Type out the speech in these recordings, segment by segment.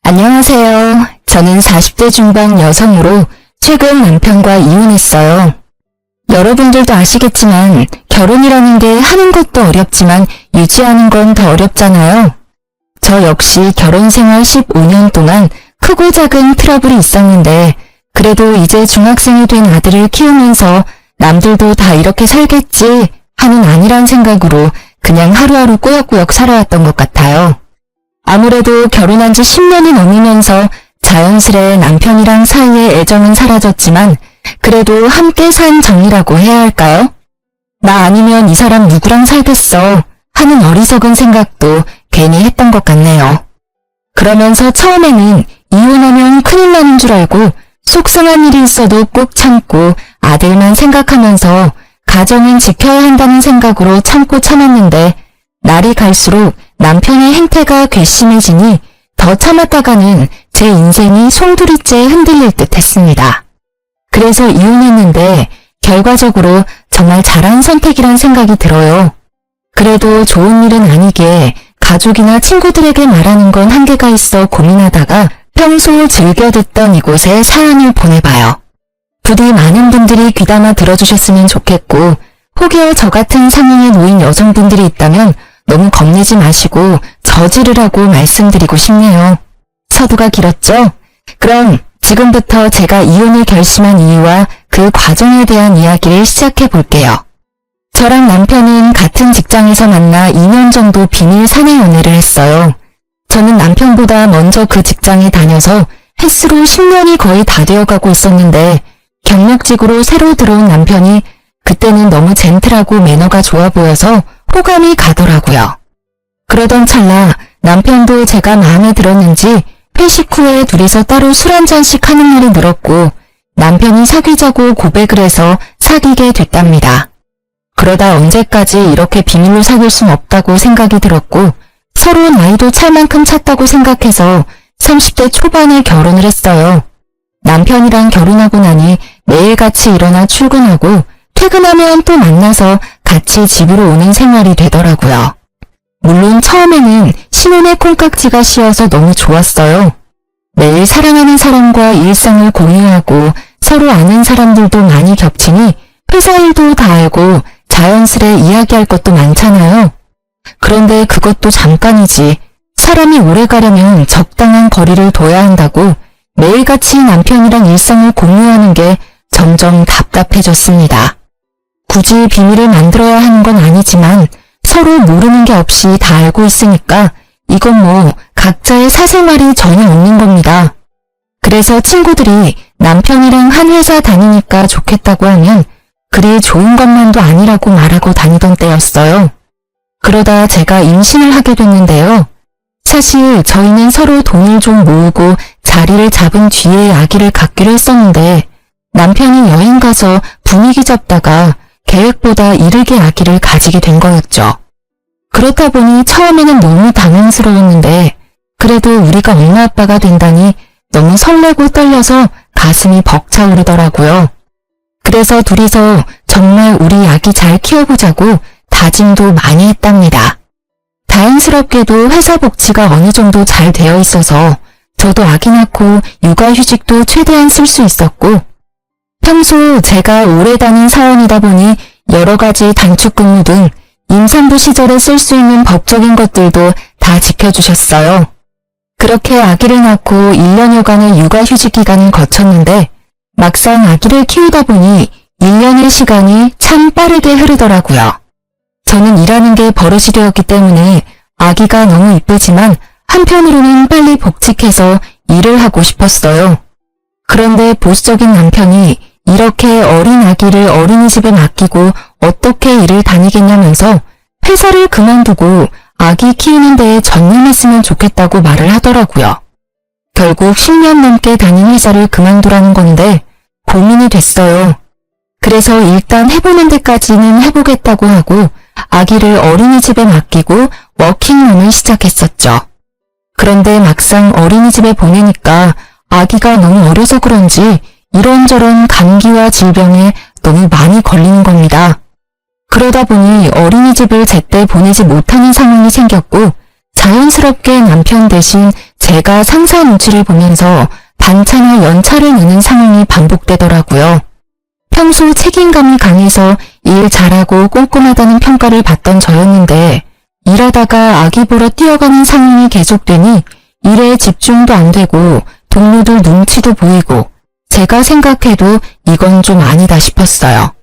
안녕하세요. 저는 40대 중반 여성으로 최근 남편과 이혼했어요. 여러분들도 아시겠지만 결혼이라는 게 하는 것도 어렵지만 유지하는 건 더 어렵잖아요. 저 역시 결혼 생활 15년 동안 크고 작은 트러블이 있었는데 그래도 이제 중학생이 된 아들을 키우면서 남들도 다 이렇게 살겠지 하는 안일한 생각으로 그냥 하루하루 꾸역꾸역 살아왔던 것 같아요. 아무래도 결혼한 지 10년이 넘으면서 자연스레 남편이랑 사이의 애정은 사라졌지만 그래도 함께 산 정이라고 해야 할까요? 나 아니면 이 사람 누구랑 살겠어 하는 어리석은 생각도 괜히 했던 것 같네요. 그러면서 처음에는 이혼하면 큰일 나는 줄 알고 속상한 일이 있어도 꾹 참고 아들만 생각하면서 가정은 지켜야 한다는 생각으로 참고 참았는데 날이 갈수록 남편의 행태가 괘씸해지니 더 참았다가는 제 인생이 송두리째 흔들릴 듯 했습니다. 그래서 이혼했는데 결과적으로 정말 잘한 선택이란 생각이 들어요. 그래도 좋은 일은 아니게 가족이나 친구들에게 말하는 건 한계가 있어 고민하다가 평소 즐겨 듣던 이곳에 사연을 보내봐요. 부디 많은 분들이 귀담아 들어주셨으면 좋겠고 혹여 저 같은 상황에 놓인 여성분들이 있다면 너무 겁내지 마시고 저지르라고 말씀드리고 싶네요. 서두가 길었죠? 그럼 지금부터 제가 이혼을 결심한 이유와 그 과정에 대한 이야기를 시작해 볼게요. 저랑 남편은 같은 직장에서 만나 2년 정도 비밀 사내 연애를 했어요. 저는 남편보다 먼저 그 직장에 다녀서 횟수로 10년이 거의 다 되어가고 있었는데 경력직으로 새로 들어온 남편이 그때는 너무 젠틀하고 매너가 좋아 보여서 호감이 가더라고요. 그러던 찰나 남편도 제가 마음에 들었는지 회식 후에 둘이서 따로 술 한잔씩 하는 날이 늘었고 남편이 사귀자고 고백을 해서 사귀게 됐답니다. 그러다 언제까지 이렇게 비밀로 사귈 순 없다고 생각이 들었고 서로 나이도 찰 만큼 찼다고 생각해서 30대 초반에 결혼을 했어요. 남편이랑 결혼하고 나니 매일같이 일어나 출근하고 퇴근하면 또 만나서 같이 집으로 오는 생활이 되더라고요. 물론 처음에는 신혼의 콩깍지가 씌어서 너무 좋았어요. 매일 사랑하는 사람과 일상을 공유하고 서로 아는 사람들도 많이 겹치니 회사 일도 다 알고 자연스레 이야기할 것도 많잖아요. 그런데 그것도 잠깐이지. 사람이 오래 가려면 적당한 거리를 둬야 한다고 매일같이 남편이랑 일상을 공유하는 게 점점 답답해졌습니다. 굳이 비밀을 만들어야 하는 건 아니지만 서로 모르는 게 없이 다 알고 있으니까 이건 뭐 각자의 사생활이 전혀 없는 겁니다. 그래서 친구들이 남편이랑 한 회사 다니니까 좋겠다고 하면 그리 좋은 것만도 아니라고 말하고 다니던 때였어요. 그러다 제가 임신을 하게 됐는데요. 사실 저희는 서로 돈을 좀 모으고 자리를 잡은 뒤에 아기를 갖기로 했었는데 남편이 여행 가서 분위기 잡다가 계획보다 이르게 아기를 가지게 된 거였죠. 그렇다 보니 처음에는 너무 당황스러웠는데 그래도 우리가 엄마 아빠가 된다니 너무 설레고 떨려서 가슴이 벅차오르더라고요. 그래서 둘이서 정말 우리 아기 잘 키워보자고 다짐도 많이 했답니다. 다행스럽게도 회사 복지가 어느 정도 잘 되어 있어서 저도 아기 낳고 육아휴직도 최대한 쓸 수 있었고 평소 제가 오래 다닌 사원이다 보니 여러 가지 단축근무 등 임산부 시절에 쓸 수 있는 법적인 것들도 다 지켜주셨어요. 그렇게 아기를 낳고 1년여간의 육아휴직 기간을 거쳤는데 막상 아기를 키우다 보니 1년의 시간이 참 빠르게 흐르더라고요. 저는 일하는 게 버릇이 되었기 때문에 아기가 너무 이쁘지만 한편으로는 빨리 복직해서 일을 하고 싶었어요. 그런데 보수적인 남편이 이렇게 어린 아기를 어린이집에 맡기고 어떻게 일을 다니겠냐면서 회사를 그만두고 아기 키우는 데에 전념했으면 좋겠다고 말을 하더라고요. 결국 10년 넘게 다닌 회사를 그만두라는 건데 고민이 됐어요. 그래서 일단 해보는 데까지는 해보겠다고 하고 아기를 어린이집에 맡기고 워킹맘을 시작했었죠. 그런데 막상 어린이집에 보내니까 아기가 너무 어려서 그런지 이런저런 감기와 질병에 너무 많이 걸리는 겁니다. 그러다 보니 어린이집을 제때 보내지 못하는 상황이 생겼고 자연스럽게 남편 대신 제가 상사 눈치를 보면서 반찬을 연차를 내는 상황이 반복되더라고요. 평소 책임감이 강해서 일 잘하고 꼼꼼하다는 평가를 받던 저였는데 일하다가 아기 보러 뛰어가는 상황이 계속되니 일에 집중도 안 되고 동료들 눈치도 보이고 제가 생각해도 이건 좀 아니다 싶었어요.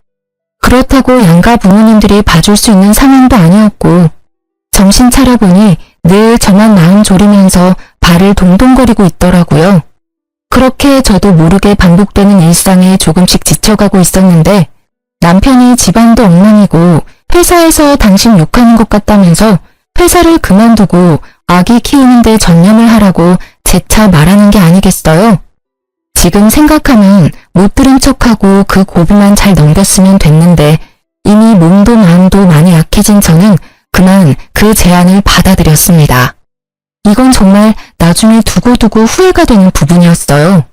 그렇다고 양가 부모님들이 봐줄 수 있는 상황도 아니었고 정신 차려보니 늘 저만 마음 졸이면서 발을 동동거리고 있더라고요. 그렇게 저도 모르게 반복되는 일상에 조금씩 지쳐가고 있었는데 남편이 집안도 엉망이고 회사에서 당신 욕하는 것 같다면서 회사를 그만두고 아기 키우는 데 전념을 하라고 재차 말하는 게 아니겠어요? 지금 생각하면 못 들은 척하고 그 고비만 잘 넘겼으면 됐는데 이미 몸도 마음도 많이 약해진 저는 그만 그 제안을 받아들였습니다. 이건 정말 나중에 두고두고 후회가 되는 부분이었어요.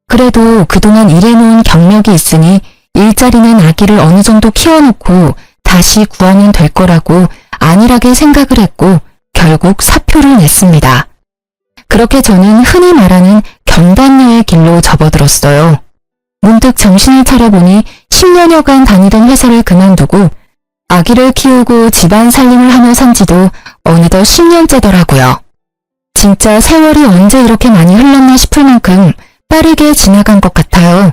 그래도 그동안 일해놓은 경력이 있으니 일자리는 아기를 어느 정도 키워놓고 다시 구하면 될 거라고 안일하게 생각을 했고 결국 사표를 냈습니다. 그렇게 저는 흔히 말하는 경단녀의 길로 접어들었어요. 문득 정신을 차려보니 10년여간 다니던 회사를 그만두고 아기를 키우고 집안 살림을 하며 산 지도 어느덧 10년째더라고요. 진짜 세월이 언제 이렇게 많이 흘렀나 싶을 만큼 빠르게 지나간 것 같아요.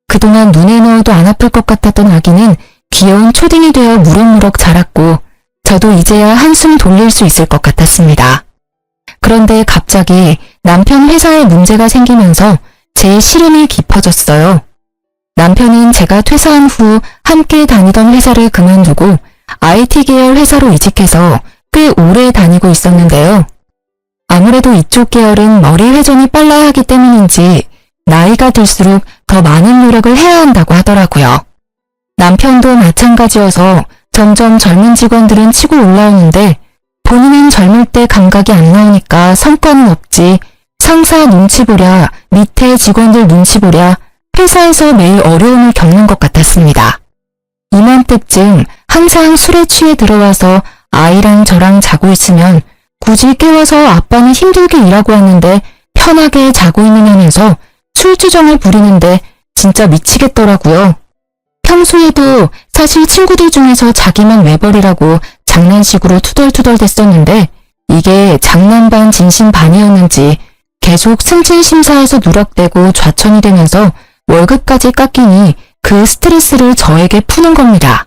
그동안 눈에 넣어도 안 아플 것 같았던 아기는 귀여운 초딩이 되어 무럭무럭 자랐고 저도 이제야 한숨 돌릴 수 있을 것 같았습니다. 그런데 갑자기 남편 회사에 문제가 생기면서 제 시름이 깊어졌어요. 남편은 제가 퇴사한 후 함께 다니던 회사를 그만두고 IT 계열 회사로 이직해서 꽤 오래 다니고 있었는데요. 아무래도 이쪽 계열은 머리 회전이 빨라야 하기 때문인지 나이가 들수록 더 많은 노력을 해야 한다고 하더라고요. 남편도 마찬가지여서 점점 젊은 직원들은 치고 올라오는데 본인은 젊을 때 감각이 안 나오니까 성과는 없지 상사 눈치 보랴 밑에 직원들 눈치 보랴 회사에서 매일 어려움을 겪는 것 같았습니다. 이맘때쯤 항상 술에 취해 들어와서 아이랑 저랑 자고 있으면 굳이 깨워서 아빠는 힘들게 일하고 왔는데 편하게 자고 있느냐면서 술주정을 부리는데 진짜 미치겠더라고요. 평소에도 사실 친구들 중에서 자기만 외벌이라고 장난식으로 투덜투덜 댔었는데 이게 장난 반 진심 반이었는지 계속 승진 심사에서 누락되고 좌천이 되면서 월급까지 깎이니 그 스트레스를 저에게 푸는 겁니다.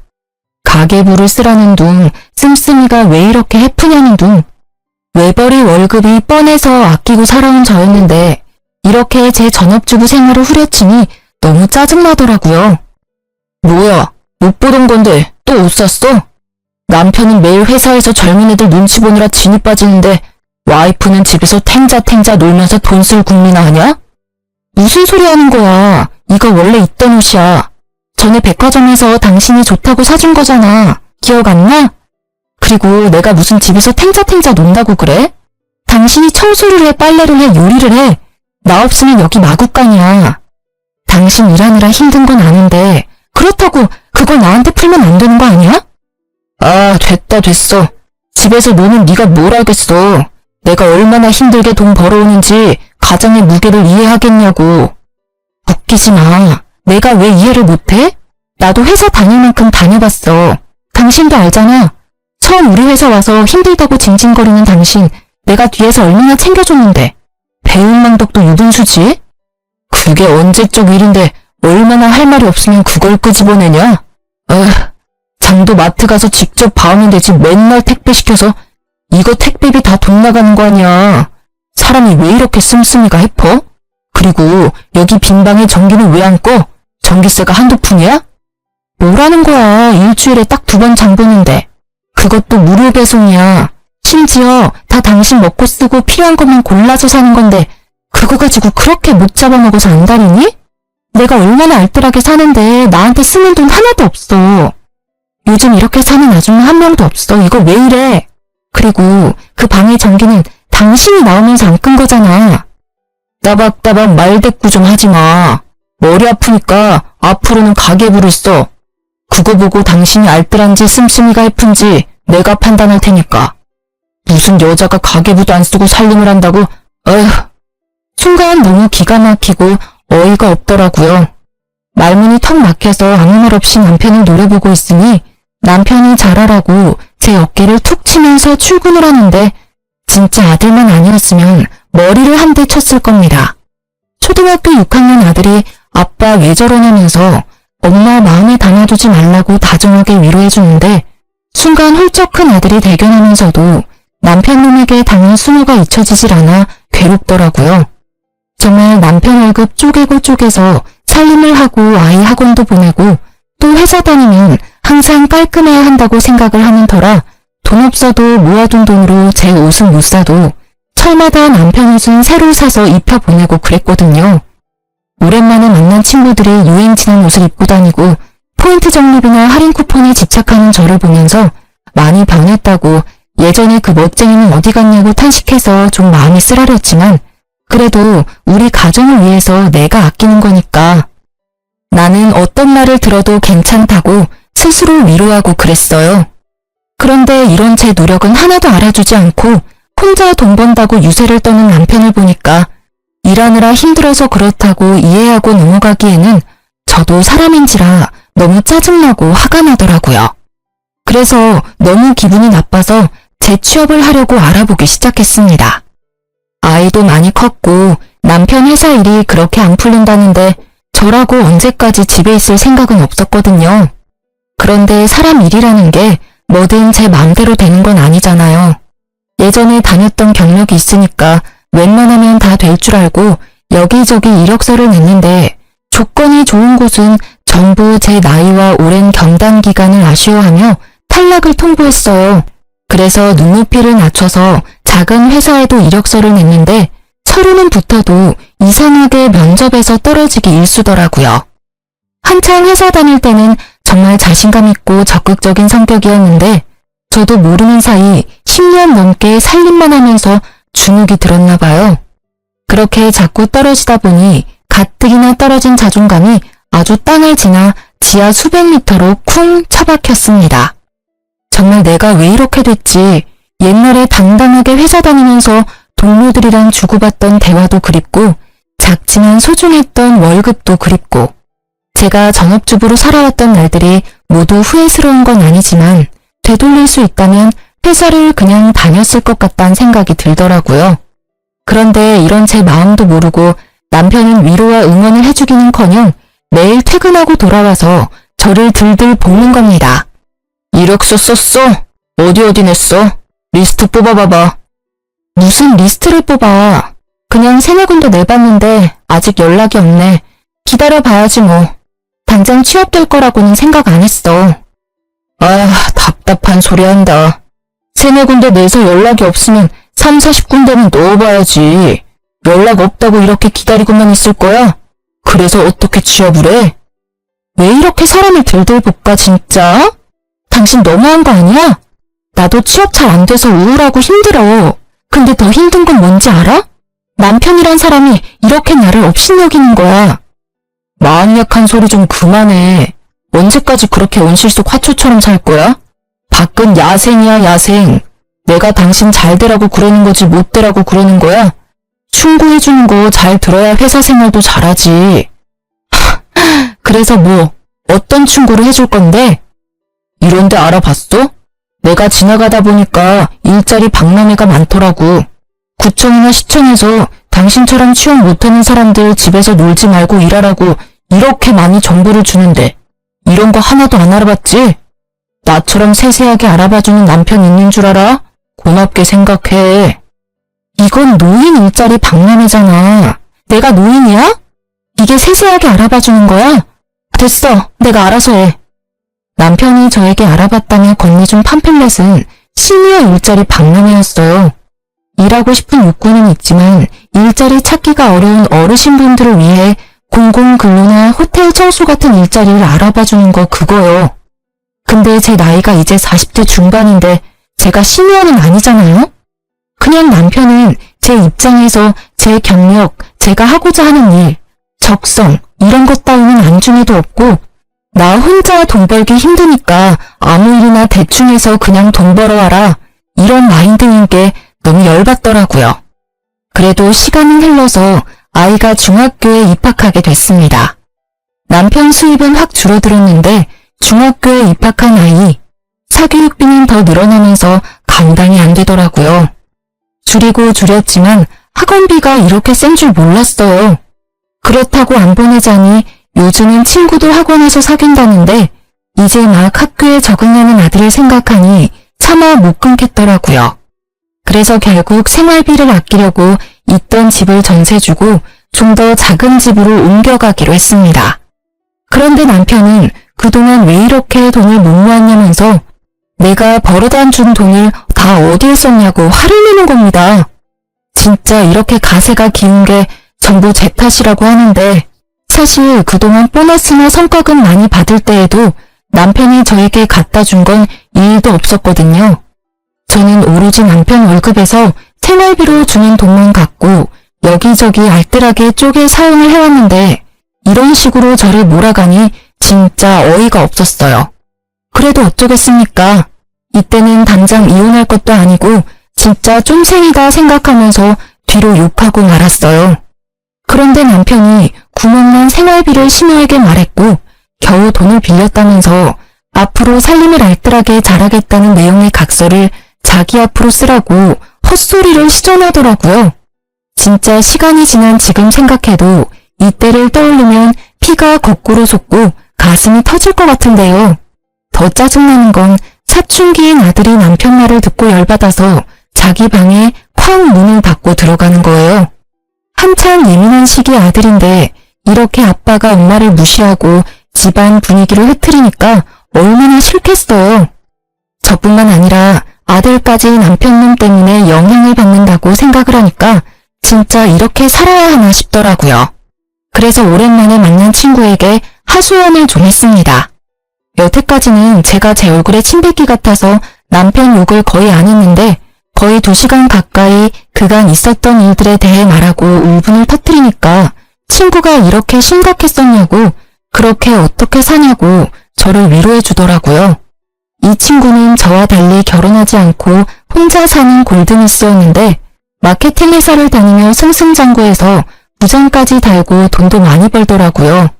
가계부를 쓰라는 둥, 씀씀이가 왜 이렇게 해프냐는 둥. 외벌이 월급이 뻔해서 아끼고 살아온 저였는데 이렇게 제 전업주부 생활을 후려치니 너무 짜증나더라고요. 뭐야, 못 보던 건데 또 옷 샀어? 남편은 매일 회사에서 젊은 애들 눈치 보느라 진이 빠지는데 와이프는 집에서 탱자탱자 놀면서 돈 쓸 국민아 하냐? 무슨 소리 하는 거야. 이거 원래 있던 옷이야. 전에 백화점에서 당신이 좋다고 사준 거잖아. 기억 안 나? 그리고 내가 무슨 집에서 탱자탱자 논다고 그래? 당신이 청소를 해, 빨래를 해, 요리를 해. 나 없으면 여기 마구간이야. 당신 일하느라 힘든 건 아는데 그렇다고 그걸 나한테 풀면 안 되는 거 아니야? 아, 됐어. 집에서 노는 네가 뭘 알겠어. 내가 얼마나 힘들게 돈 벌어오는지 가장의 무게를 이해하겠냐고. 웃기지 마. 내가 왜 이해를 못해? 나도 회사 다닐 만큼 다녀봤어. 당신도 알잖아. 처음 우리 회사 와서 힘들다고 징징거리는 당신, 내가 뒤에서 얼마나 챙겨줬는데. 배은망덕도 유분수지? 그게 언제적 일인데 얼마나 할 말이 없으면 그걸 끄집어내냐? 장도 마트 가서 직접 봐오면 되지 맨날 택배 시켜서 이거 택배비 다 돈 나가는 거 아니야. 사람이 왜 이렇게 씀씀이가 해퍼? 그리고 여기 빈방에 전기는 왜 안 꺼? 전기세가 한두 푼이야? 뭐라는 거야. 일주일에 딱 2번 장 보는데. 그것도 무료 배송이야. 심지어 다 당신 먹고 쓰고 필요한 것만 골라서 사는 건데 그거 가지고 그렇게 못 잡아먹어서 안 다니니? 내가 얼마나 알뜰하게 사는데 나한테 쓰는 돈 하나도 없어. 요즘 이렇게 사는 아줌마 한 명도 없어. 이거 왜 이래? 그리고 그 방의 전기는 당신이 나오면서 안 끈 거잖아. 따박따박 말대꾸 좀 하지 마. 머리 아프니까 앞으로는 가계부를 써. 그거 보고 당신이 알뜰한지 씀씀이가 해픈지 내가 판단할 테니까. 무슨 여자가 가계부도 안 쓰고 살림을 한다고? 어휴, 순간 너무 기가 막히고 어이가 없더라고요. 말문이 턱 막혀서 아무 말 없이 남편을 노려보고 있으니 남편이 잘하라고 제 어깨를 툭 치면서 출근을 하는데 진짜 아들만 아니었으면 머리를 한 대 쳤을 겁니다. 초등학교 6학년 아들이 아빠 왜 저러냐면서 엄마 마음에 담아두지 말라고 다정하게 위로해주는데 순간 훌쩍 큰 아들이 대견하면서도 남편 놈에게 당한 수모가 잊혀지질 않아 괴롭더라고요. 정말 남편 월급 쪼개고 쪼개서 살림을 하고 아이 학원도 보내고 또 회사 다니면 항상 깔끔해야 한다고 생각을 하는 터라 돈 없어도 모아둔 돈으로 제 옷은 못 사도 철마다 남편 옷은 새로 사서 입혀보내고 그랬거든요. 오랜만에 만난 친구들이 유행 지난 옷을 입고 다니고 포인트 적립이나 할인 쿠폰에 집착하는 저를 보면서 많이 변했다고 예전에 그 멋쟁이는 어디 갔냐고 탄식해서 좀 마음이 쓰라렸지만 그래도 우리 가정을 위해서 내가 아끼는 거니까 나는 어떤 말을 들어도 괜찮다고 스스로 위로하고 그랬어요. 그런데 이런 제 노력은 하나도 알아주지 않고 혼자 돈 번다고 유세를 떠는 남편을 보니까 일하느라 힘들어서 그렇다고 이해하고 넘어가기에는 저도 사람인지라 너무 짜증나고 화가 나더라고요. 그래서 너무 기분이 나빠서 재취업을 하려고 알아보기 시작했습니다. 아이도 많이 컸고 남편 회사 일이 그렇게 안 풀린다는데 저라고 언제까지 집에 있을 생각은 없었거든요. 그런데 사람 일이라는 게 뭐든 제 마음대로 되는 건 아니잖아요. 예전에 다녔던 경력이 있으니까 웬만하면 다 될 줄 알고 여기저기 이력서를 냈는데 조건이 좋은 곳은 전부 제 나이와 오랜 경단 기간을 아쉬워하며 탈락을 통보했어요. 그래서 눈높이를 낮춰서 작은 회사에도 이력서를 냈는데 서류는 붙어도 이상하게 면접에서 떨어지기 일쑤더라고요. 한창 회사 다닐 때는 정말 자신감 있고 적극적인 성격이었는데 저도 모르는 사이 10년 넘게 살림만 하면서 주눅이 들었나 봐요. 그렇게 자꾸 떨어지다 보니 가뜩이나 떨어진 자존감이 아주 땅을 지나 지하 수백 미터로 쿵 처박혔습니다. 정말 내가 왜 이렇게 됐지? 옛날에 당당하게 회사 다니면서 동료들이랑 주고받던 대화도 그립고 작지만 소중했던 월급도 그립고 제가 전업주부로 살아왔던 날들이 모두 후회스러운 건 아니지만 되돌릴 수 있다면 회사를 그냥 다녔을 것 같다는 생각이 들더라고요. 그런데 이런 제 마음도 모르고 남편은 위로와 응원을 해주기는커녕 매일 퇴근하고 돌아와서 저를 들들 볶는 겁니다. 이력서 썼어? 어디 냈어? 리스트 뽑아봐봐. 무슨 리스트를 뽑아. 그냥 3-4군데 내봤는데 아직 연락이 없네. 기다려봐야지 뭐. 당장 취업될 거라고는 생각 안 했어. 아, 답답한 소리 한다. 3-4군데 내서 연락이 없으면 30-40군데는 넣어봐야지. 연락 없다고 이렇게 기다리고만 있을 거야? 그래서 어떻게 취업을 해? 왜 이렇게 사람을 들들 볶아 진짜? 당신 너무한 거 아니야? 나도 취업 잘 안 돼서 우울하고 힘들어. 근데 더 힘든 건 뭔지 알아? 남편이란 사람이 이렇게 나를 업신여기는 거야. 마음 약한 소리 좀 그만해. 언제까지 그렇게 온실 속 화초처럼 살 거야? 밖은 야생이야 야생. 내가 당신 잘 되라고 그러는 거지 못 되라고 그러는 거야? 충고해주는 거 잘 들어야 회사 생활도 잘하지. 그래서 뭐 어떤 충고를 해줄 건데? 이런 데 알아봤어? 내가 지나가다 보니까 일자리 박람회가 많더라고. 구청이나 시청에서 당신처럼 취업 못하는 사람들 집에서 놀지 말고 일하라고 이렇게 많이 정보를 주는데 이런 거 하나도 안 알아봤지? 나처럼 세세하게 알아봐주는 남편 있는 줄 알아? 고맙게 생각해. 이건 노인 일자리 박람회잖아. 내가 노인이야? 이게 세세하게 알아봐주는 거야? 됐어. 내가 알아서 해. 남편이 저에게 알아봤다며 건네준 팜플렛은 시니어 일자리 박람회였어요. 일하고 싶은 욕구는 있지만 일자리 찾기가 어려운 어르신분들을 위해 공공근로나 호텔 청소 같은 일자리를 알아봐주는 거 그거요. 근데 제 나이가 이제 40대 중반인데 제가 시니어는 아니잖아요? 그냥 남편은 제 입장에서 제 경력, 제가 하고자 하는 일, 적성 이런 것 따위는 안중에도 없고 나 혼자 돈 벌기 힘드니까 아무 일이나 대충 해서 그냥 돈 벌어와라 이런 마인드인 게 너무 열받더라고요. 그래도 시간은 흘러서 아이가 중학교에 입학하게 됐습니다. 남편 수입은 확 줄어들었는데 중학교에 입학한 아이, 사교육비는 더 늘어나면서 감당이 안 되더라고요. 줄이고 줄였지만 학원비가 이렇게 센 줄 몰랐어요. 그렇다고 안 보내자니 요즘은 친구들 학원에서 사귄다는데 이제 막 학교에 적응하는 아들을 생각하니 차마 못 끊겠더라고요. 그래서 결국 생활비를 아끼려고 있던 집을 전세 주고 좀 더 작은 집으로 옮겨가기로 했습니다. 그런데 남편은 그동안 왜 이렇게 돈을 못 모았냐면서 내가 벌어다 준 돈을 다 어디에 썼냐고 화를 내는 겁니다. 진짜 이렇게 가세가 기운 게 전부 제 탓이라고 하는데 사실 그동안 보너스나 성과금 많이 받을 때에도 남편이 저에게 갖다 준 건 일도 없었거든요. 저는 오로지 남편 월급에서 생활비로 주는 돈만 갖고 여기저기 알뜰하게 쪼개 사용을 해왔는데 이런 식으로 저를 몰아가니 진짜 어이가 없었어요. 그래도 어쩌겠습니까? 이때는 당장 이혼할 것도 아니고 진짜 쫌생이다 생각하면서 뒤로 욕하고 말았어요. 그런데 남편이 구멍난 생활비를 신우에게 말했고 겨우 돈을 빌렸다면서 앞으로 살림을 알뜰하게 잘하겠다는 내용의 각서를 자기 앞으로 쓰라고 헛소리를 시전하더라고요. 진짜 시간이 지난 지금 생각해도 이때를 떠올리면 피가 거꾸로 솟고 가슴이 터질 것 같은데요. 더 짜증나는 건 사춘기인 아들이 남편 말을 듣고 열받아서 자기 방에 쾅 문을 닫고 들어가는 거예요. 한창 예민한 시기 아들인데 이렇게 아빠가 엄마를 무시하고 집안 분위기를 흐트리니까 얼마나 싫겠어요. 저뿐만 아니라 아들까지 남편놈 때문에 영향을 받는다고 생각을 하니까 진짜 이렇게 살아야 하나 싶더라고요. 그래서 오랜만에 만난 친구에게 하소연을 좀 했습니다. 여태까지는 제가 제 얼굴에 침 뱉기 같아서 남편 욕을 거의 안 했는데 거의 2시간 가까이 그간 있었던 일들에 대해 말하고 울분을 터뜨리니까 친구가 이렇게 심각했었냐고 그렇게 어떻게 사냐고 저를 위로해 주더라고요. 이 친구는 저와 달리 결혼하지 않고 혼자 사는 골드미스였는데 마케팅 회사를 다니며 승승장구해서 부장까지 달고 돈도 많이 벌더라고요.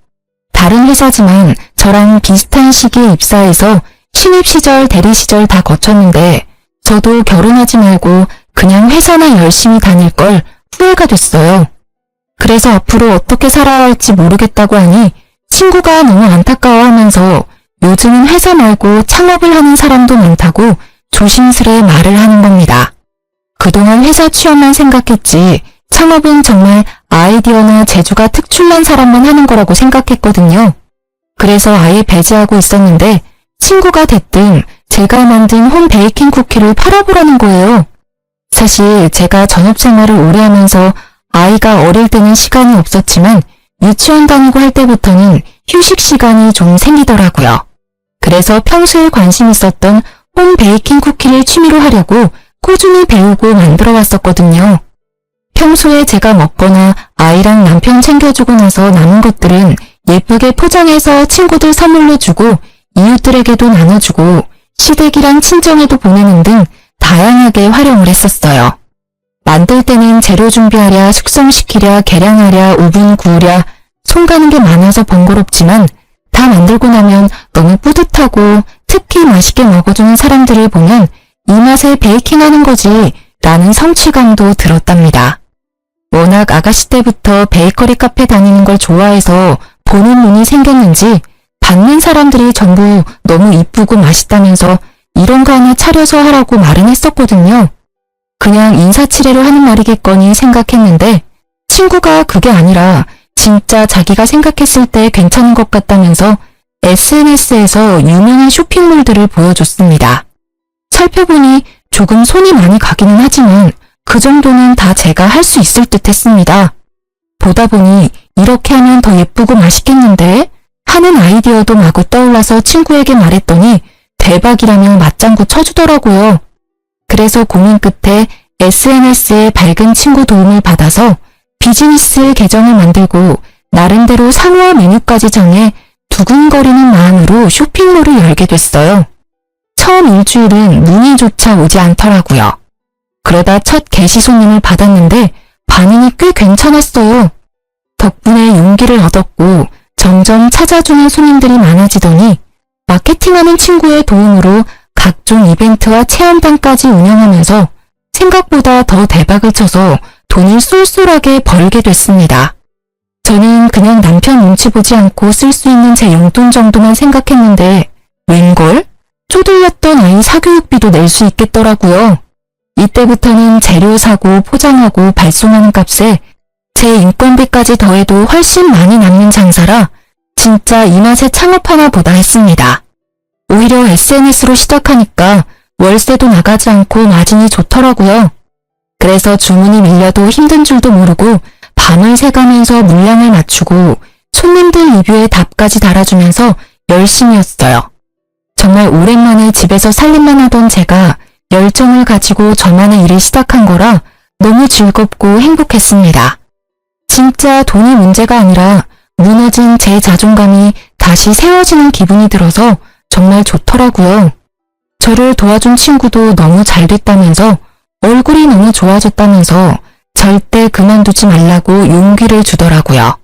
다른 회사지만 저랑 비슷한 시기에 입사해서 신입 시절, 대리 시절 다 거쳤는데 저도 결혼하지 말고 그냥 회사나 열심히 다닐 걸 후회가 됐어요. 그래서 앞으로 어떻게 살아야 할지 모르겠다고 하니 친구가 너무 안타까워하면서 요즘은 회사 말고 창업을 하는 사람도 많다고 조심스레 말을 하는 겁니다. 그동안 회사 취업만 생각했지 창업은 정말 아이디어나 재주가 특출난 사람만 하는 거라고 생각했거든요. 그래서 아예 배제하고 있었는데 친구가 대뜸 제가 만든 홈 베이킹 쿠키를 팔아보라는 거예요. 사실 제가 전업 생활을 오래 하면서 아이가 어릴 때는 시간이 없었지만 유치원 다니고 할 때부터는 휴식 시간이 좀 생기더라고요. 그래서 평소에 관심 있었던 홈 베이킹 쿠키를 취미로 하려고 꾸준히 배우고 만들어 왔었거든요. 평소에 제가 먹거나 아이랑 남편 챙겨주고 나서 남은 것들은 예쁘게 포장해서 친구들 선물로 주고 이웃들에게도 나눠주고 시댁이랑 친정에도 보내는 등 다양하게 활용을 했었어요. 만들 때는 재료 준비하랴, 숙성시키랴, 계량하랴, 오븐 구우랴 손 가는 게 많아서 번거롭지만 다 만들고 나면 너무 뿌듯하고 특히 맛있게 먹어주는 사람들을 보면 이 맛에 베이킹하는 거지 라는 성취감도 들었답니다. 워낙 아가씨 때부터 베이커리 카페 다니는 걸 좋아해서 보는 눈이 생겼는지 받는 사람들이 전부 너무 이쁘고 맛있다면서 이런 거 하나 차려서 하라고 말은 했었거든요. 그냥 인사치레로 하는 말이겠거니 생각했는데 친구가 그게 아니라 진짜 자기가 생각했을 때 괜찮은 것 같다면서 SNS에서 유명한 쇼핑몰들을 보여줬습니다. 살펴보니 조금 손이 많이 가기는 하지만 그 정도는 다 제가 할 수 있을 듯 했습니다. 보다 보니 이렇게 하면 더 예쁘고 맛있겠는데 하는 아이디어도 마구 떠올라서 친구에게 말했더니 대박이라며 맞장구 쳐주더라고요. 그래서 고민 끝에 SNS에 밝은 친구 도움을 받아서 비즈니스 계정을 만들고 나름대로 상호화 메뉴까지 정해 두근거리는 마음으로 쇼핑몰을 열게 됐어요. 처음 일주일은 문의조차 오지 않더라고요. 그러다 첫 게시 손님을 받았는데 반응이 꽤 괜찮았어요. 덕분에 용기를 얻었고 점점 찾아주는 손님들이 많아지더니 마케팅하는 친구의 도움으로 각종 이벤트와 체험단까지 운영하면서 생각보다 더 대박을 쳐서 돈을 쏠쏠하게 벌게 됐습니다. 저는 그냥 남편 눈치 보지 않고 쓸 수 있는 제 용돈 정도만 생각했는데 웬걸? 쪼들렸던 아이 사교육비도 낼 수 있겠더라고요. 이때부터는 재료 사고 포장하고 발송하는 값에 제 인건비까지 더해도 훨씬 많이 남는 장사라 진짜 이 맛에 창업하나 보다 했습니다. 오히려 SNS로 시작하니까 월세도 나가지 않고 마진이 좋더라고요. 그래서 주문이 밀려도 힘든 줄도 모르고 밤을 새가면서 물량을 맞추고 손님들 리뷰에 답까지 달아주면서 열심히 했어요. 정말 오랜만에 집에서 살림만 하던 제가 열정을 가지고 저만의 일을 시작한 거라 너무 즐겁고 행복했습니다. 진짜 돈이 문제가 아니라 무너진 제 자존감이 다시 세워지는 기분이 들어서 정말 좋더라고요. 저를 도와준 친구도 너무 잘 됐다면서 얼굴이 너무 좋아졌다면서 절대 그만두지 말라고 용기를 주더라고요.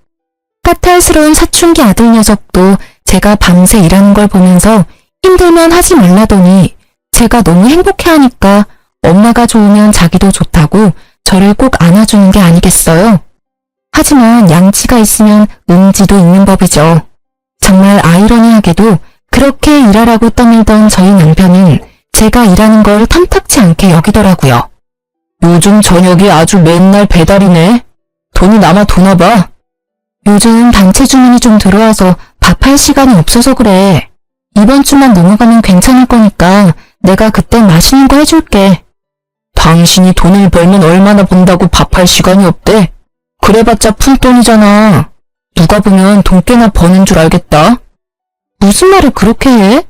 까탈스러운 사춘기 아들 녀석도 제가 밤새 일하는 걸 보면서 힘들면 하지 말라더니 제가 너무 행복해하니까 엄마가 좋으면 자기도 좋다고 저를 꼭 안아주는 게 아니겠어요? 하지만 양치가 있으면 음지도 있는 법이죠. 정말 아이러니하게도 그렇게 일하라고 떠밀던 저희 남편은 제가 일하는 걸 탐탁치 않게 여기더라고요. 요즘 저녁이 아주 맨날 배달이네. 돈이 남아 도나 봐. 요즘 단체 주문이 좀 들어와서 밥할 시간이 없어서 그래. 이번 주만 넘어가면 괜찮을 거니까 내가 그때 맛있는 거 해줄게. 당신이 돈을 벌면 얼마나 번다고 밥할 시간이 없대. 그래봤자 푼돈이잖아. 누가 보면 돈 꽤나 버는 줄 알겠다. 무슨 말을 그렇게 해?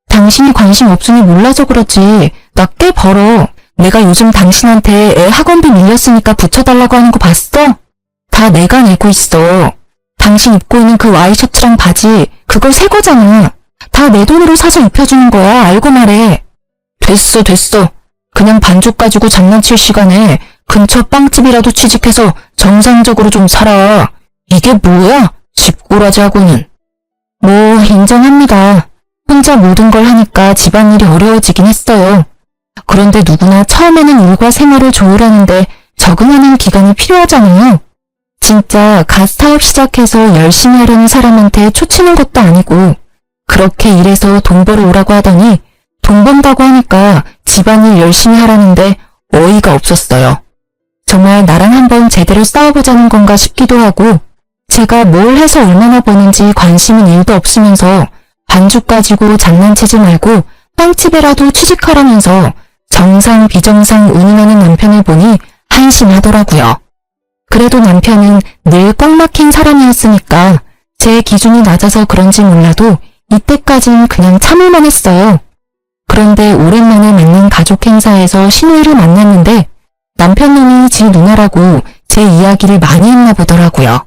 당신이 관심 없으니 몰라서 그렇지. 나 꽤 벌어. 내가 요즘 당신한테 애 학원비 밀렸으니까 붙여달라고 하는 거 봤어? 다 내가 내고 있어. 당신 입고 있는 그 와이셔츠랑 바지 그거 새 거잖아. 다 내 돈으로 사서 입혀주는 거야. 알고 말해. 됐어. 그냥 반죽 가지고 장난칠 시간에 근처 빵집이라도 취직해서 정상적으로 좀 살아. 이게 뭐야? 집꼬라지하고는. 뭐 인정합니다. 혼자 모든 걸 하니까 집안일이 어려워지긴 했어요. 그런데 누구나 처음에는 일과 생활을 조율하는데 적응하는 기간이 필요하잖아요. 진짜 갓 사업 시작해서 열심히 하려는 사람한테 초치는 것도 아니고 그렇게 일해서 돈 벌어 오라고 하더니 돈 번다고 하니까 집안일 열심히 하라는데 어이가 없었어요. 정말 나랑 한번 제대로 싸워보자는 건가 싶기도 하고 제가 뭘 해서 얼마나 버는지 관심은 1도 없으면서 반죽 가지고 장난치지 말고 빵집에라도 취직하라면서 정상 비정상 운운하는 남편을 보니 한심하더라고요. 그래도 남편은 늘 꽉 막힌 사람이었으니까 제 기준이 낮아서 그런지 몰라도 이때까진 그냥 참을만 했어요. 그런데 오랜만에 만난 가족 행사에서 시누이를 만났는데 남편 놈이 지 누나라고 제 이야기를 많이 했나 보더라고요.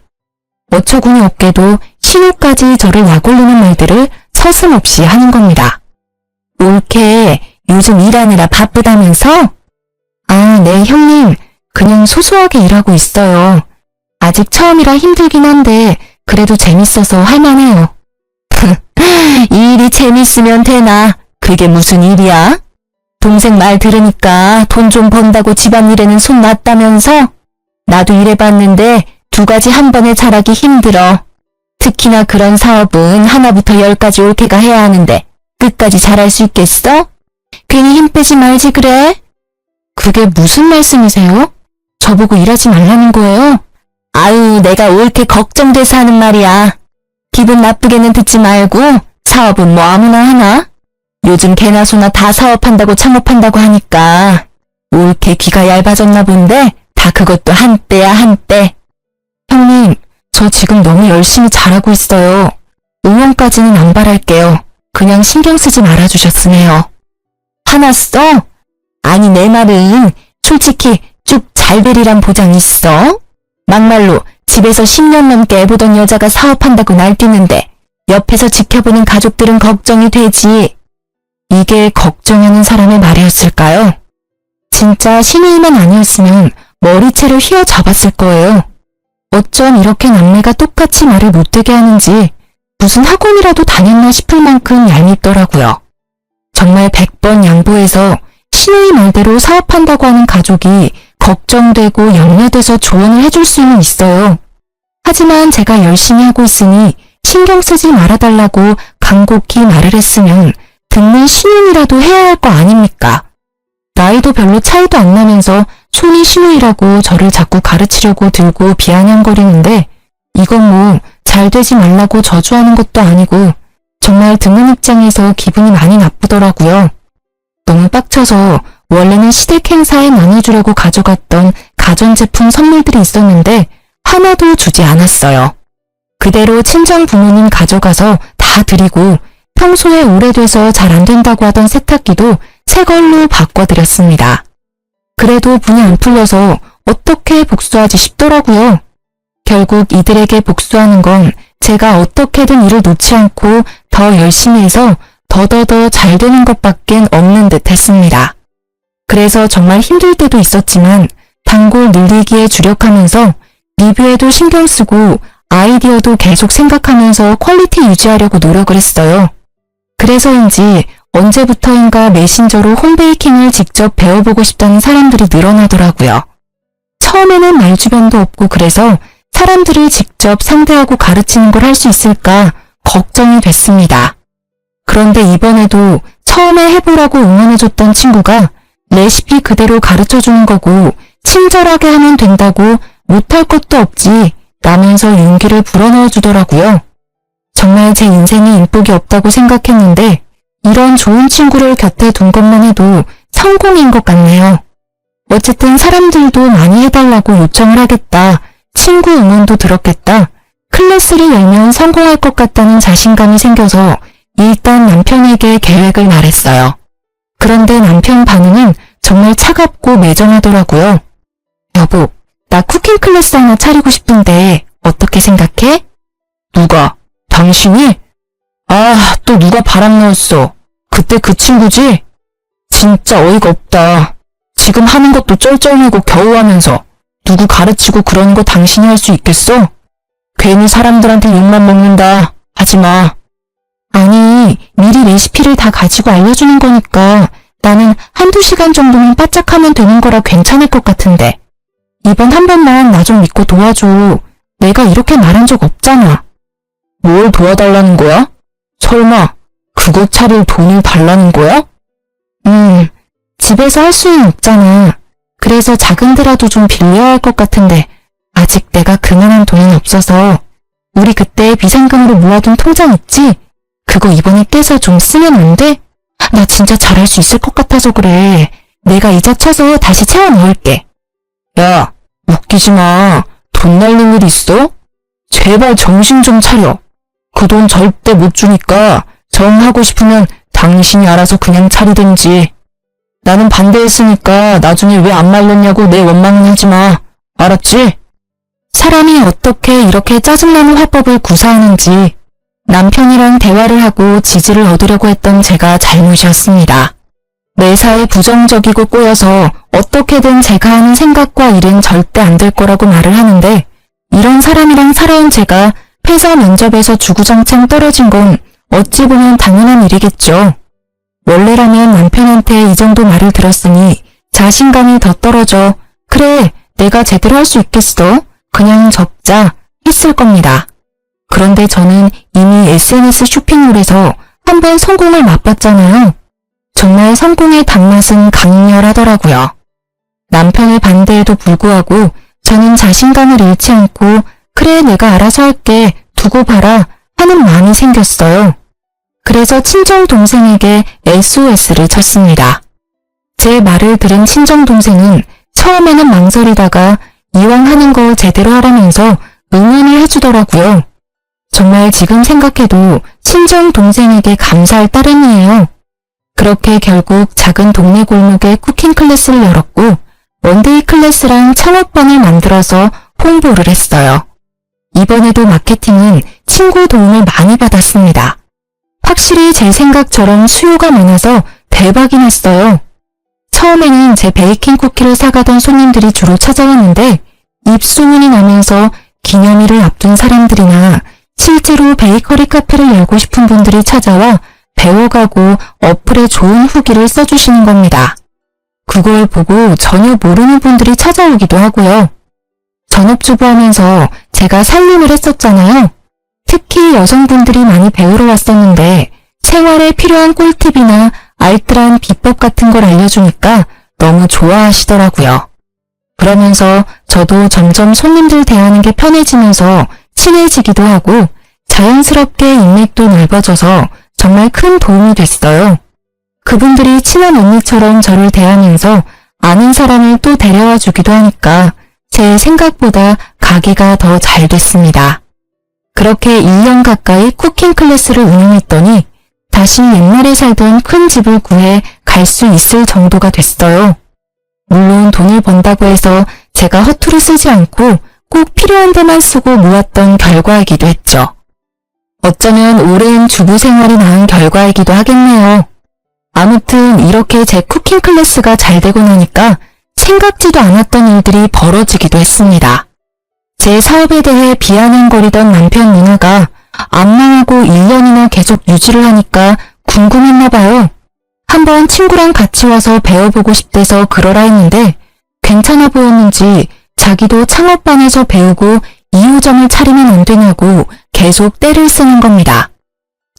어처구니 없게도 시누까지 저를 약올리는 말들을 서슴없이 하는 겁니다. 옳게 요즘 일하느라 바쁘다면서? 아, 네 형님. 그냥 소소하게 일하고 있어요. 아직 처음이라 힘들긴 한데 그래도 재밌어서 할만해요. 이 일이 재밌으면 되나? 그게 무슨 일이야? 동생 말 들으니까 돈 좀 번다고 집안일에는 손 놨다면서? 나도 일해봤는데 2가지 한 번에 잘하기 힘들어. 특히나 그런 사업은 하나부터 10까지 옳게가 해야 하는데 끝까지 잘할 수 있겠어? 괜히 힘 빼지 말지 그래? 그게 무슨 말씀이세요? 저보고 일하지 말라는 거예요? 아유, 내가 옳게 걱정돼서 하는 말이야. 기분 나쁘게는 듣지 말고 사업은 뭐 아무나 하나? 요즘 개나 소나 다 사업한다고 창업한다고 하니까 옳게 귀가 얇아졌나 본데 다 그것도 한때야 한때. 형님, 저 지금 너무 열심히 잘하고 있어요. 응원까지는 안 바랄게요. 그냥 신경 쓰지 말아주셨으면 해요. 화났어? 아니 내 말은 솔직히 쭉 잘 되리란 보장 있어? 막말로 집에서 10년 넘게 애보던 여자가 사업한다고 날뛰는데 옆에서 지켜보는 가족들은 걱정이 되지. 이게 걱정하는 사람의 말이었을까요? 진짜 신우이만 아니었으면 머리채를 휘어잡았을 거예요. 어쩜 이렇게 남매가 똑같이 말을 못되게 하는지 무슨 학원이라도 다녔나 싶을 만큼 얄밉더라고요. 정말 100번 양보해서 신우이 말대로 사업한다고 하는 가족이 걱정되고 염려돼서 조언을 해줄 수는 있어요. 하지만 제가 열심히 하고 있으니 신경 쓰지 말아달라고 간곡히 말을 했으면 듣는 신우이라도 해야 할 거 아닙니까? 나이도 별로 차이도 안 나면서 손이 신우이라고 저를 자꾸 가르치려고 들고 비아냥거리는데 이건 뭐 잘 되지 말라고 저주하는 것도 아니고 정말 듣는 입장에서 기분이 많이 나쁘더라고요. 너무 빡쳐서 원래는 시댁 행사에 나눠주려고 가져갔던 가전제품 선물들이 있었는데 하나도 주지 않았어요. 그대로 친정 부모님 가져가서 다 드리고 평소에 오래돼서 잘 안 된다고 하던 세탁기도 새 걸로 바꿔드렸습니다. 그래도 분이 안 풀려서 어떻게 복수하지 싶더라고요. 결국 이들에게 복수하는 건 제가 어떻게든 일을 놓지 않고 더 열심히 해서 더더더 잘 되는 것밖엔 없는 듯 했습니다. 그래서 정말 힘들 때도 있었지만 단골 늘리기에 주력하면서 리뷰에도 신경 쓰고 아이디어도 계속 생각하면서 퀄리티 유지하려고 노력을 했어요. 그래서인지 언제부터인가 메신저로 홈베이킹을 직접 배워보고 싶다는 사람들이 늘어나더라고요. 처음에는 말주변도 없고 그래서 사람들을 직접 상대하고 가르치는 걸 할 수 있을까 걱정이 됐습니다. 그런데 이번에도 처음에 해보라고 응원해줬던 친구가 레시피 그대로 가르쳐주는 거고 친절하게 하면 된다고 못할 것도 없지 라면서 용기를 불어넣어 주더라고요. 정말 제 인생에 인복이 없다고 생각했는데 이런 좋은 친구를 곁에 둔 것만 해도 성공인 것 같네요. 어쨌든 사람들도 많이 해달라고 요청을 하겠다. 친구 응원도 들었겠다. 클래스를 열면 성공할 것 같다는 자신감이 생겨서 일단 남편에게 계획을 말했어요. 그런데 남편 반응은 정말 차갑고 매정하더라고요. 여보, 나 쿠킹 클래스 하나 차리고 싶은데 어떻게 생각해? 누가? 당신이? 아, 또 누가 바람 넣었어. 그때 그 친구지? 진짜 어이가 없다. 지금 하는 것도 쩔쩔매고 겨우 하면서 누구 가르치고 그런 거 당신이 할 수 있겠어? 괜히 사람들한테 욕만 먹는다. 하지마. 아니, 미리 레시피를 다 가지고 알려주는 거니까 나는 한두 시간 정도는 바짝하면 되는 거라 괜찮을 것 같은데. 이번 한 번만 나 좀 믿고 도와줘. 내가 이렇게 말한 적 없잖아. 뭘 도와달라는 거야? 설마 그거 차릴 돈을 달라는 거야? 집에서 할 수는 없잖아. 그래서 작은 데라도 좀 빌려야 할 것 같은데 아직 내가 그만한 돈은 없어서 우리 그때 비상금으로 모아둔 통장 있지? 그거 이번에 떼서 좀 쓰면 안 돼? 나 진짜 잘할 수 있을 것 같아서 그래. 내가 이자 쳐서 다시 채워 넣을게. 야, 웃기지 마. 돈 날릴 일 있어? 제발 정신 좀 차려. 그 돈 절대 못 주니까 정하고 싶으면 당신이 알아서 그냥 차리든지. 나는 반대했으니까 나중에 왜 안 말렸냐고 내 원망은 하지 마. 알았지? 사람이 어떻게 이렇게 짜증나는 화법을 구사하는지 남편이랑 대화를 하고 지지를 얻으려고 했던 제가 잘못이었습니다. 매사에 부정적이고 꼬여서 어떻게든 제가 하는 생각과 일은 절대 안 될 거라고 말을 하는데 이런 사람이랑 살아온 제가 회사 면접에서 주구장창 떨어진 건 어찌 보면 당연한 일이겠죠. 원래라면 남편한테 이 정도 말을 들었으니 자신감이 더 떨어져 그래 내가 제대로 할 수 있겠어? 그냥 적자 했을 겁니다. 그런데 저는 이미 SNS 쇼핑몰에서 한번 성공을 맛봤잖아요. 정말 성공의 단맛은 강렬하더라고요. 남편의 반대에도 불구하고 저는 자신감을 잃지 않고 그래 내가 알아서 할게 두고 봐라 하는 마음이 생겼어요. 그래서 친정동생에게 SOS를 쳤습니다. 제 말을 들은 친정동생은 처음에는 망설이다가 이왕 하는 거 제대로 하라면서 응원을 해주더라고요. 정말 지금 생각해도 친정동생에게 감사할 따름이에요. 그렇게 결국 작은 동네 골목에 쿠킹 클래스를 열었고 원데이 클래스랑 창업반을 만들어서 홍보를 했어요. 이번에도 마케팅은 친구 도움을 많이 받았습니다. 확실히 제 생각처럼 수요가 많아서 대박이 났어요. 처음에는 제 베이킹 쿠키를 사가던 손님들이 주로 찾아왔는데 입소문이 나면서 기념일을 앞둔 사람들이나 실제로 베이커리 카페를 열고 싶은 분들이 찾아와 배워가고 어플에 좋은 후기를 써주시는 겁니다. 그걸 보고 전혀 모르는 분들이 찾아오기도 하고요. 전업주부하면서 제가 살림을 했었잖아요. 특히 여성분들이 많이 배우러 왔었는데 생활에 필요한 꿀팁이나 알뜰한 비법 같은 걸 알려주니까 너무 좋아하시더라고요. 그러면서 저도 점점 손님들 대하는 게 편해지면서 친해지기도 하고 자연스럽게 인맥도 넓어져서 정말 큰 도움이 됐어요. 그분들이 친한 언니처럼 저를 대하면서 아는 사람을 또 데려와 주기도 하니까 제 생각보다 가게가 더 잘 됐습니다. 그렇게 1년 가까이 쿠킹 클래스를 운영했더니 다시 옛날에 살던 큰 집을 구해 갈 수 있을 정도가 됐어요. 물론 돈을 번다고 해서 제가 허투루 쓰지 않고 꼭 필요한 데만 쓰고 모았던 결과이기도 했죠. 어쩌면 오랜 주부 생활이 낳은 결과이기도 하겠네요. 아무튼 이렇게 제 쿠킹 클래스가 잘 되고 나니까 생각지도 않았던 일들이 벌어지기도 했습니다. 제 사업에 대해 비아냥거리던 남편 누나가 안 망하고 1년이나 계속 유지를 하니까 궁금했나 봐요. 한번 친구랑 같이 와서 배워보고 싶대서 그러라 했는데 괜찮아 보였는지 자기도 창업반에서 배우고 2호점을 차리면 안 되냐고 계속 떼를 쓰는 겁니다.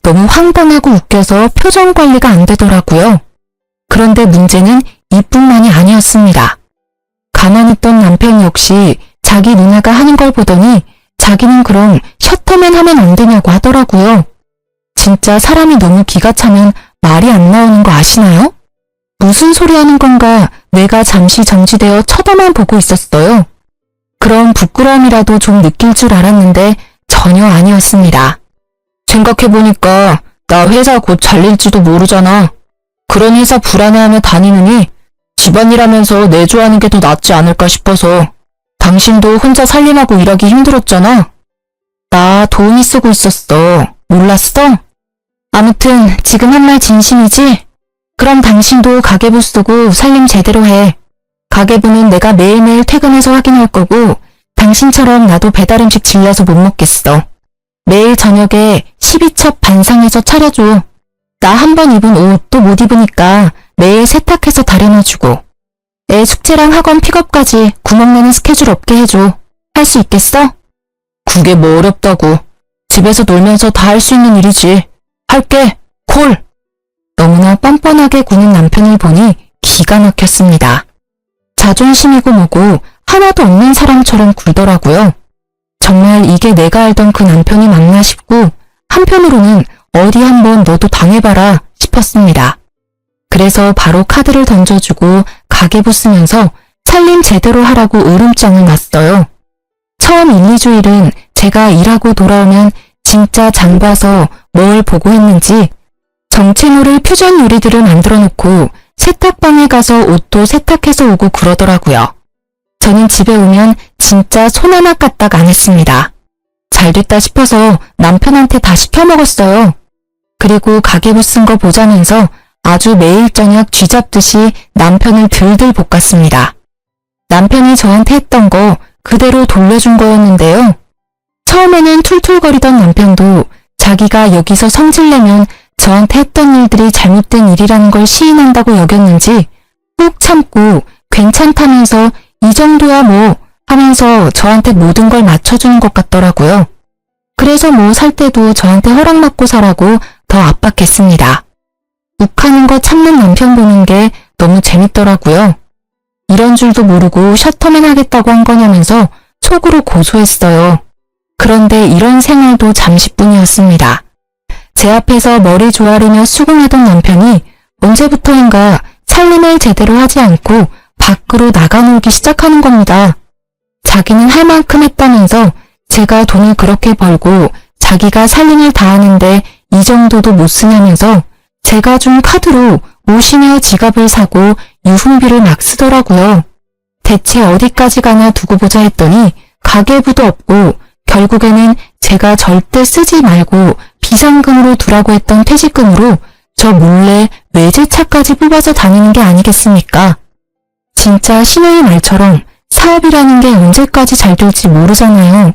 너무 황당하고 웃겨서 표정 관리가 안 되더라고요. 그런데 문제는 이뿐만이 아니었습니다. 가만히 있던 남편 역시 자기 누나가 하는 걸 보더니 자기는 그럼 셔터맨 하면 안 되냐고 하더라고요. 진짜 사람이 너무 기가 차면 말이 안 나오는 거 아시나요? 무슨 소리 하는 건가 뇌가 잠시 정지되어 쳐다만 보고 있었어요. 그럼 부끄러움이라도 좀 느낄 줄 알았는데 전혀 아니었습니다. 생각해보니까 나 회사 곧 잘릴지도 모르잖아. 그런 회사 불안해하며 다니느니 집안일하면서 내조하는 게 더 낫지 않을까 싶어서. 당신도 혼자 살림하고 일하기 힘들었잖아. 나 도우미 쓰고 있었어. 몰랐어? 아무튼 지금 한 말 진심이지? 그럼 당신도 가계부 쓰고 살림 제대로 해. 가계부는 내가 매일매일 퇴근해서 확인할 거고 당신처럼 나도 배달음식 질려서 못 먹겠어. 매일 저녁에 12첩 반상해서 차려줘. 나 한 번 입은 옷 또 못 입으니까 매일 세탁해서 다려놔주고 애 숙제랑 학원 픽업까지 구멍나는 스케줄 없게 해줘. 할 수 있겠어? 그게 뭐 어렵다고. 집에서 놀면서 다 할 수 있는 일이지. 할게. 콜. 너무나 뻔뻔하게 구는 남편을 보니 기가 막혔습니다. 자존심이고 뭐고 하나도 없는 사람처럼 굴더라고요. 정말 이게 내가 알던 그 남편이 맞나 싶고 한편으로는 어디 한번 너도 당해봐라 싶었습니다. 그래서 바로 카드를 던져주고 가계부 쓰면서 살림 제대로 하라고 으름장을 놨어요. 처음 1, 2주일은 제가 일하고 돌아오면 진짜 장 봐서 뭘 보고 했는지 정체 모를 퓨전 요리들을 만들어 놓고 세탁방에 가서 옷도 세탁해서 오고 그러더라고요. 저는 집에 오면 진짜 손 하나 까딱 안 했습니다. 잘 됐다 싶어서 남편한테 다 시켜 먹었어요. 그리고 가계부 쓴 거 보자면서 아주 매일 저녁 쥐잡듯이 남편을 들들 볶았습니다. 남편이 저한테 했던 거 그대로 돌려준 거였는데요. 처음에는 툴툴거리던 남편도 자기가 여기서 성질내면 저한테 했던 일들이 잘못된 일이라는 걸 시인한다고 여겼는지 꾹 참고 괜찮다면서 이 정도야 뭐 하면서 저한테 모든 걸 맞춰주는 것 같더라고요. 그래서 뭐 살 때도 저한테 허락받고 사라고 더 압박했습니다. 욱하는 거 참는 남편 보는 게 너무 재밌더라고요. 이런 줄도 모르고 셔터맨 하겠다고 한 거냐면서 속으로 고소했어요. 그런데 이런 생활도 잠시뿐이었습니다. 제 앞에서 머리 조아리며 수긍하던 남편이 언제부터인가 살림을 제대로 하지 않고 밖으로 나가놀기 시작하는 겁니다. 자기는 할 만큼 했다면서 제가 돈을 그렇게 벌고 자기가 살림을 다 하는데 이 정도도 못 쓰냐면서 제가 준 카드로 옷이며 지갑을 사고 유흥비를 막 쓰더라고요. 대체 어디까지 가나 두고 보자 했더니 가계부도 없고 결국에는 제가 절대 쓰지 말고 비상금으로 두라고 했던 퇴직금으로 저 몰래 외제차까지 뽑아서 다니는 게 아니겠습니까? 진짜 신우의 말처럼 사업이라는 게 언제까지 잘 될지 모르잖아요.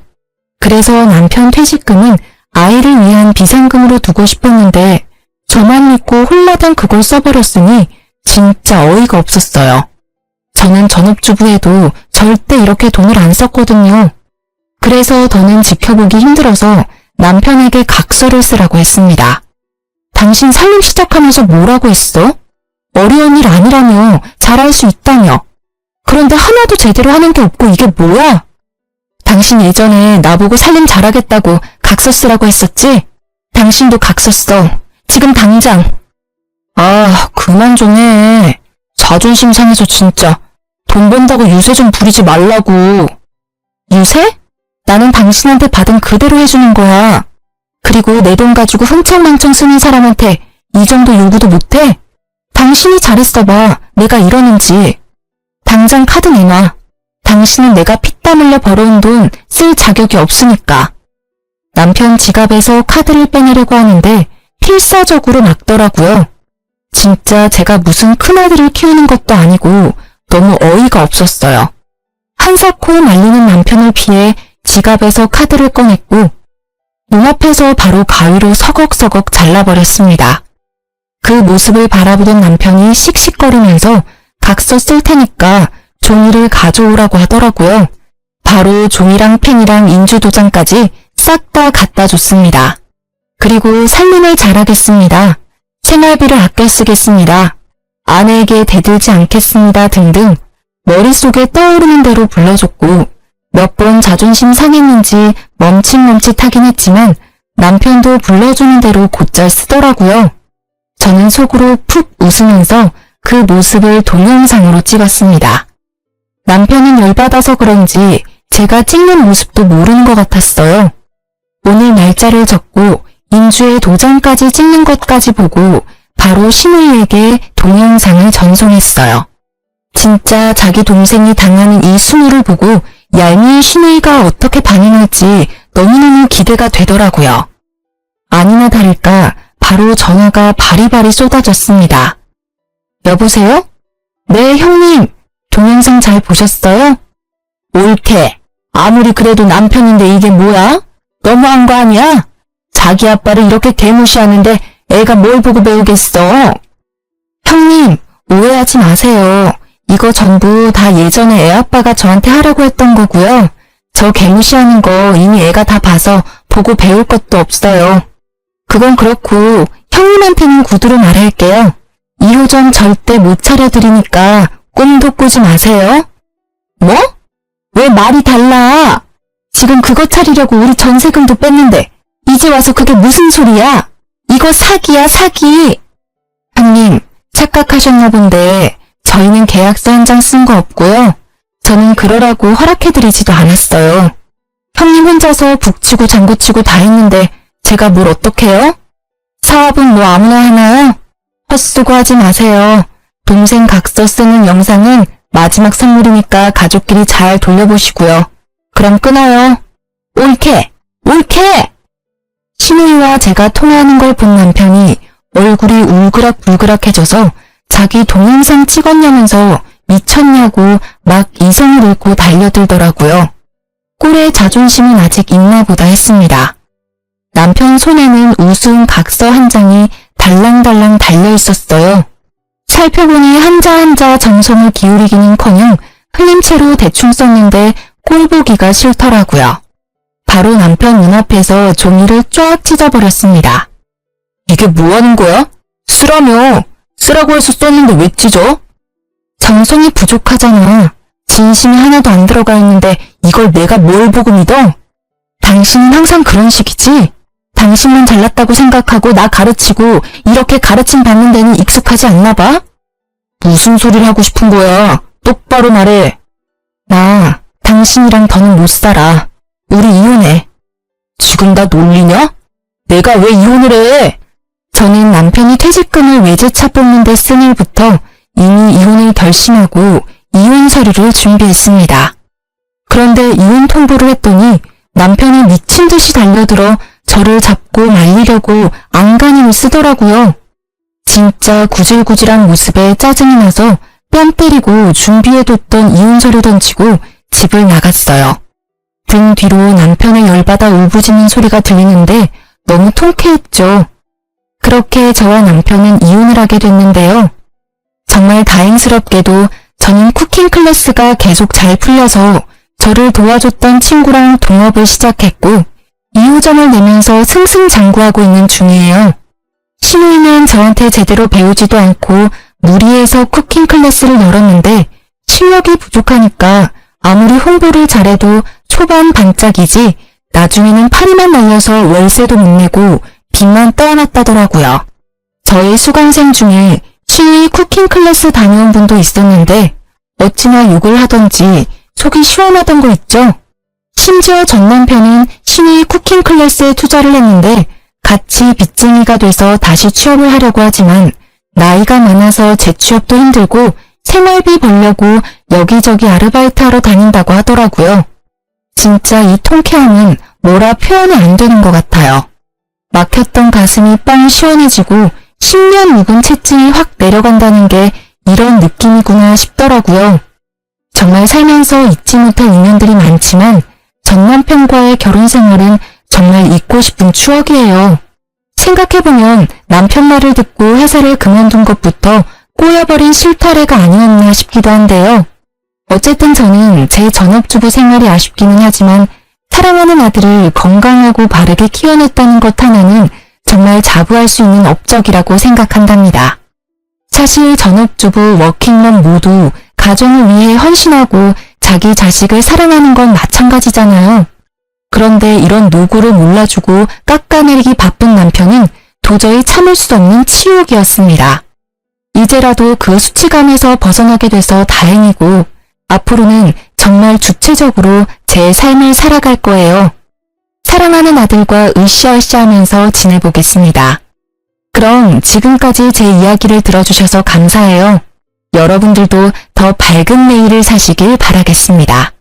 그래서 남편 퇴직금은 아이를 위한 비상금으로 두고 싶었는데 저만 믿고 홀라당 그걸 써버렸으니 진짜 어이가 없었어요. 저는 전업주부에도 절대 이렇게 돈을 안 썼거든요. 그래서 더는 지켜보기 힘들어서 남편에게 각서를 쓰라고 했습니다. 당신 살림 시작하면서 뭐라고 했어? 어려운 일 아니라며 잘할 수 있다며. 그런데 하나도 제대로 하는 게 없고 이게 뭐야? 당신 예전에 나보고 살림 잘하겠다고 각서 쓰라고 했었지? 당신도 각서 써. 지금 당장. 아, 그만 좀 해. 자존심 상해서 진짜. 돈 번다고 유세 좀 부리지 말라고. 유세? 나는 당신한테 받은 그대로 해주는 거야. 그리고 내 돈 가지고 흥청망청 쓰는 사람한테 이 정도 요구도 못해? 당신이 잘했어 봐. 내가 이러는지. 당장 카드 내놔. 당신은 내가 피땀 흘려 벌어온 돈 쓸 자격이 없으니까. 남편 지갑에서 카드를 빼내려고 하는데 필사적으로 막더라고요. 진짜 제가 무슨 큰아들을 키우는 것도 아니고 너무 어이가 없었어요. 한사코 말리는 남편을 피해 지갑에서 카드를 꺼냈고 눈앞에서 바로 가위로 서걱서걱 잘라버렸습니다. 그 모습을 바라보던 남편이 씩씩거리면서 각서 쓸 테니까 종이를 가져오라고 하더라고요. 바로 종이랑 펜이랑 인주도장까지 싹 다 갖다 줬습니다. 그리고 살림을 잘하겠습니다. 생활비를 아껴 쓰겠습니다. 아내에게 대들지 않겠습니다 등등 머릿속에 떠오르는 대로 불러줬고 몇 번 자존심 상했는지 멈칫멈칫하긴 했지만 남편도 불러주는 대로 곧잘 쓰더라고요. 저는 속으로 푹 웃으면서 그 모습을 동영상으로 찍었습니다. 남편은 열받아서 그런지 제가 찍는 모습도 모르는 것 같았어요. 오늘 날짜를 적고 인주의 도장까지 찍는 것까지 보고 바로 신우이에게 동영상을 전송했어요. 진짜 자기 동생이 당하는 이 순우를 보고 얄미운 신우이가 어떻게 반응할지 너무너무 기대가 되더라고요. 아니나 다를까 바로 전화가 바리바리 쏟아졌습니다. 여보세요? 네, 형님. 동영상 잘 보셨어요? 옳게. 아무리 그래도 남편인데 이게 뭐야? 너무한 거 아니야? 자기 아빠를 이렇게 개무시하는데 애가 뭘 보고 배우겠어? 형님, 오해하지 마세요. 이거 전부 다 예전에 애 아빠가 저한테 하라고 했던 거고요. 저 개무시하는 거 이미 애가 다 봐서 보고 배울 것도 없어요. 그건 그렇고 형님한테는 구두로 말할게요. 이후 전 절대 못 차려드리니까 꿈도 꾸지 마세요. 뭐? 왜 말이 달라? 지금 그거 차리려고 우리 전세금도 뺐는데 이제 와서 그게 무슨 소리야? 이거 사기야, 사기. 형님, 착각하셨나 본데 저희는 계약서 한 장 쓴 거 없고요. 저는 그러라고 허락해드리지도 않았어요. 형님 혼자서 북치고 장구치고 다 했는데 제가 뭘 어떡해요? 사업은 뭐 아무나 하나요? 헛수고 하지 마세요. 동생 각서 쓰는 영상은 마지막 선물이니까 가족끼리 잘 돌려보시고요. 그럼 끊어요. 옳게! 옳게! 신우이와 제가 통화하는 걸 본 남편이 얼굴이 울그락불그락해져서 자기 동영상 찍었냐면서 미쳤냐고 막 이성을 잃고 달려들더라고요. 꼴의 자존심은 아직 있나 보다 했습니다. 남편 손에는 우스운 각서 한 장이 달랑달랑 달려있었어요. 살펴보니 한자 한자 정성을 기울이기는커녕 흘린 채로 대충 썼는데 꼴보기가 싫더라고요. 바로 남편 눈앞에서 종이를 쫙 찢어버렸습니다. 이게 뭐하는 거야? 쓰라며. 쓰라고 해서 썼는데 왜 찢어? 정성이 부족하잖아. 진심이 하나도 안 들어가 있는데 이걸 내가 뭘 보고 믿어? 당신은 항상 그런 식이지? 당신만 잘났다고 생각하고 나 가르치고 이렇게 가르침 받는 데는 익숙하지 않나 봐? 무슨 소리를 하고 싶은 거야? 똑바로 말해. 나 당신이랑 더는 못 살아. 우리 이혼해. 지금 나 놀리냐? 내가 왜 이혼을 해? 저는 남편이 퇴직금을 외제차 뽑는 데 쓴 일부터 이미 이혼을 결심하고 이혼 서류를 준비했습니다. 그런데 이혼 통보를 했더니 남편이 미친 듯이 달려들어 저를 잡고 말리려고 안간힘을 쓰더라고요. 진짜 구질구질한 모습에 짜증이 나서 뺨 때리고 준비해뒀던 이혼서를 던지고 집을 나갔어요. 등 뒤로 남편을 열받아 울부짖는 소리가 들리는데 너무 통쾌했죠. 그렇게 저와 남편은 이혼을 하게 됐는데요. 정말 다행스럽게도 저는 쿠킹 클래스가 계속 잘 풀려서 저를 도와줬던 친구랑 동업을 시작했고 2호점을 내면서 승승장구하고 있는 중이에요. 신우이는 저한테 제대로 배우지도 않고 무리해서 쿠킹 클래스를 열었는데 실력이 부족하니까 아무리 홍보를 잘해도 초반 반짝이지 나중에는 파리만 날려서 월세도 못 내고 빚만 떠안았다더라고요. 저희 수강생 중에 신우이 쿠킹 클래스 다녀온 분도 있었는데 어찌나 욕을 하던지 속이 시원하던 거 있죠? 심지어 전 남편은 신우이 쿠킹 클래스에 투자를 했는데 같이 빚쟁이가 돼서 다시 취업을 하려고 하지만 나이가 많아서 재취업도 힘들고 생활비 벌려고 여기저기 아르바이트하러 다닌다고 하더라고요. 진짜 이 통쾌함은 뭐라 표현이 안 되는 것 같아요. 막혔던 가슴이 빵 시원해지고 10년 묵은 채증이 확 내려간다는 게 이런 느낌이구나 싶더라고요. 정말 살면서 잊지 못할 인연들이 많지만 전 남편과의 결혼 생활은 정말 잊고 싶은 추억이에요. 생각해보면 남편 말을 듣고 회사를 그만둔 것부터 꼬여버린 실타래가 아니었나 싶기도 한데요. 어쨌든 저는 제 전업주부 생활이 아쉽기는 하지만 사랑하는 아들을 건강하고 바르게 키워냈다는 것 하나는 정말 자부할 수 있는 업적이라고 생각한답니다. 사실 전업주부, 워킹맘 모두 가정을 위해 헌신하고 자기 자식을 사랑하는 건 마찬가지잖아요. 그런데 이런 노고를 몰라주고 깎아내리기 바쁜 남편은 도저히 참을 수 없는 치욕이었습니다. 이제라도 그 수치감에서 벗어나게 돼서 다행이고 앞으로는 정말 주체적으로 제 삶을 살아갈 거예요. 사랑하는 아들과 으쌰으쌰 하면서 지내보겠습니다. 그럼 지금까지 제 이야기를 들어주셔서 감사해요. 여러분들도 더 밝은 내일을 사시길 바라겠습니다.